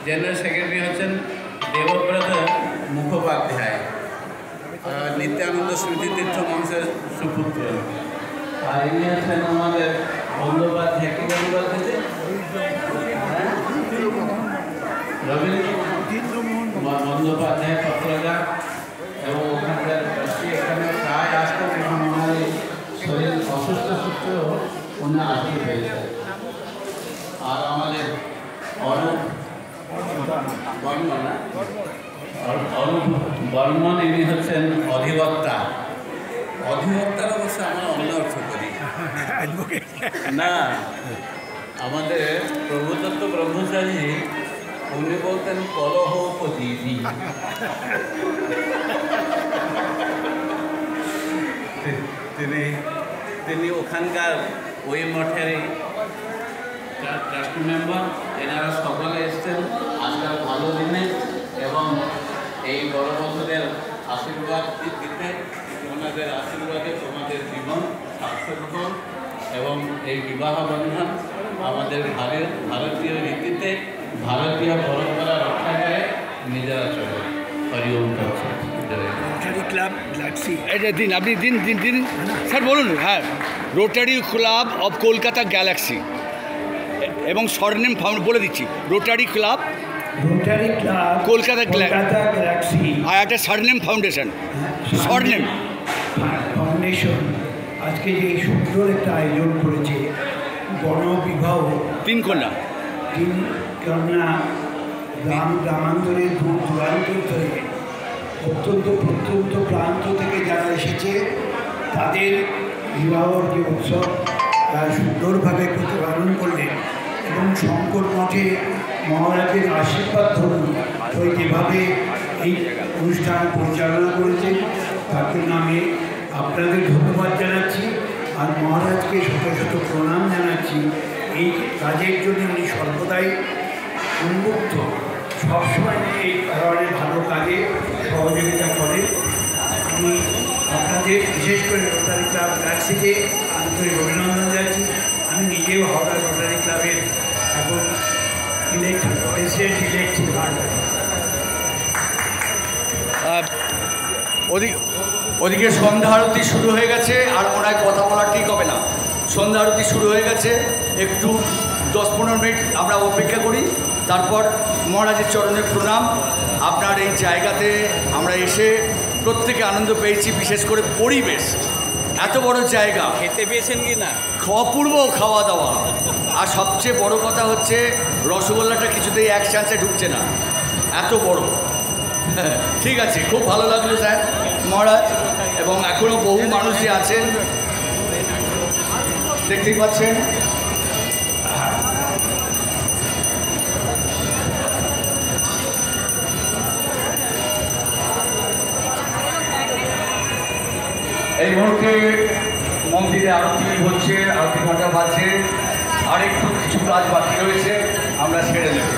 General secretary হচ্ছেন দেবব্রত মুখোপাধ্যায়, নিত্যানন্দ স্মৃতি তীর্থ মঞ্চের সুপুত্র। আর ইনি হচ্ছেন আমাদের বন্দ্যোপাধ্যায়, কি বন্দ্যোপাধ্যায়, রবীন্দ্র বন্দ্যোপাধ্যায় পত্রদা, এবং ওখানকার এখানে প্রায় আসতেন, এখন ওনার এই শরীর অসুস্থ সূত্রেও উনি আসতে পেরেছেন। আর আমাদের অরূপ বর্মন, ইনি হচ্ছেন অধিবক্তা। অধিবক্তার অবশ্য আমরা অন্য অর্থ করি না, আমাদের প্রভুদত্ত ব্রহ্মচারী উনি বলতেন কলহপতি। তিনি ওখানকার ওই মঠের ট্রাস্টি মেম্বার। এনারা সকলে এসছেন আজকাল ভালো দিনে এবং এই বড় বন্ধুদের আশীর্বাদ দিতে। ওনাদের আশীর্বাদে তোমাদের জীবন সার্থক হোক এবং এই বিবাহ বন্ধন আমাদের ভারতীয় রীতিতে ভারতীয় পরম্পরা রক্ষা করে নিজেরা চলে। হরিওম রোটারি ক্লাব গ্যালাক্সি, এটা দিন, আপনি দিন দিন দিন স্যার বলুন। হ্যাঁ, rotary club of Kolkata Galaxy এবং স্বর্ণেম বলে দিচ্ছি, রোটারি ক্লাব কলকাতা গ্যালাক্সি, আর একটা স্বর্ণেম ফাউন্ডেশন। স্বর্ণেম ফাউন্ডেশন আজকে যে সুন্দর একটা আয়োজন করেছে, গণবিবাহ, 3 কন্যা গ্রামান্তরের দূর দূরান্ত থেকে, অত্যন্ত প্রত্যন্ত প্রান্ত থেকে যারা এসেছে তাদের বিবাহর যে উৎসব সুন্দরভাবে প্রতিপালন করলেন এবং শঙ্কর মঠে মহারাজের আশীর্বাদ ধরুন ওই যেভাবে এই অনুষ্ঠান পরিচালনা করেছে তার জন্য আমি আপনাদের ধন্যবাদ জানাচ্ছি আর মহারাজকে শত শত প্রণাম জানাচ্ছি। এই কাজের জন্য উনি সর্বদাই উন্মুক্ত, সবসময় এই ধরনের ভালো কাজে সহযোগিতা করে। আমি আপনাদের বিশেষ করে রোটারি ক্লাব গ্যালাক্সিকে আন্তরিক অভিনন্দন জানাচ্ছি। আমি নিজেও হাওড়া রোটারি ক্লাবের এখন প্রেসিডেন্ট ইলেক্ট। ওদিকে সন্ধ্যা আরতি শুরু হয়ে গেছে, আর ওনার কথা বলা ঠিক হবে না। সন্ধ্যা আরতি শুরু হয়ে গেছে, একটু 10-15 মিনিট আমরা অপেক্ষা করি, তারপর মহারাজের চরণে প্রণাম। আপনার এই জায়গাতে আমরা এসে প্রত্যেকে আনন্দ পেয়েছি, বিশেষ করে পরিবেশ, এত বড় জায়গা, খেতে পেয়েছেন কি না, অপূর্ব খাওয়া দাওয়া, আর সবচেয়ে বড় কথা হচ্ছে রসগোল্লাটা কিছুতেই এক চান্সে ঢুকছে না, এত বড়। ঠিক আছে, খুব ভালো লাগলো স্যার মহারাজ, এবং এখনও বহু মানুষ যে আছেন দেখতেই পাচ্ছেন। এই মুহূর্তে মন্দিরে আরতি হচ্ছে, আরতি ঘন্টা বাজছে, আর একটু কিছু কাজ বাকি রয়েছে, আমরা ছেড়ে দেব।